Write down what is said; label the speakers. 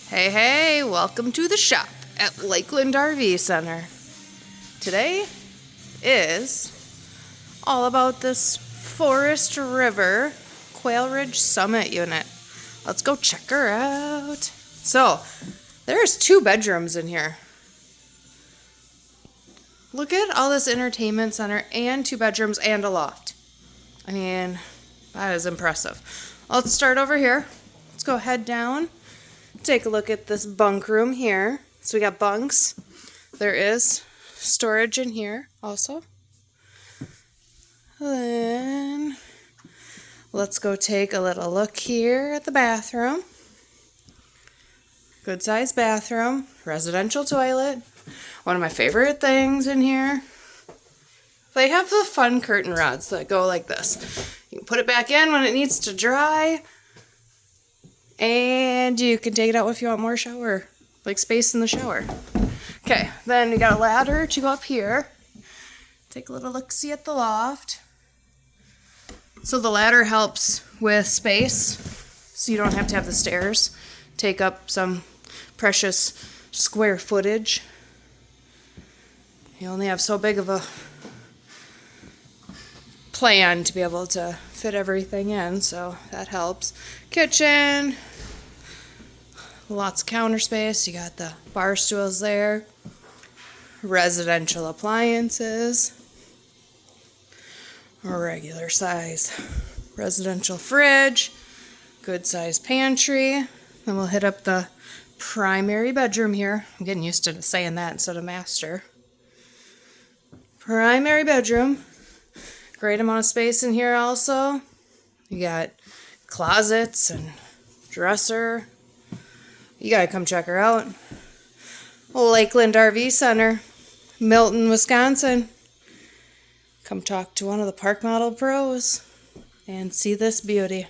Speaker 1: Hey, welcome to the shop at Lakeland RV Center. Today is all about this Forest River Quailridge Summit unit. Let's go check her out. So, there's 2 bedrooms in here. Look at all this entertainment center and 2 bedrooms and a loft. I mean, that is impressive. Let's start over here. Let's go head down. Take a look at this bunk room here. So we got bunks. There is storage in here also. Then let's go take a little look here at the bathroom. Good sized bathroom, residential toilet. One of my favorite things in here. They have the fun curtain rods that go like this. You can put it back in when it needs to dry. And you can take it out if you want more shower, like space in the shower. Okay, then we got a ladder to go up here. Take a little look-see at the loft. So the ladder helps with space, so you don't have to have the stairs take up some precious square footage. You only have so big of a plan to be able to fit everything in, so that helps. Kitchen, lots of counter space. You got the bar stools there. Residential appliances. A regular size residential fridge. Good size pantry. Then we'll hit up the primary bedroom here. I'm getting used to saying that instead of master. Primary bedroom. Great amount of space in here also. You got closets and dresser. You gotta come check her out. Lakeland RV Center, Milton, Wisconsin. Come talk to one of the park model pros and see this beauty.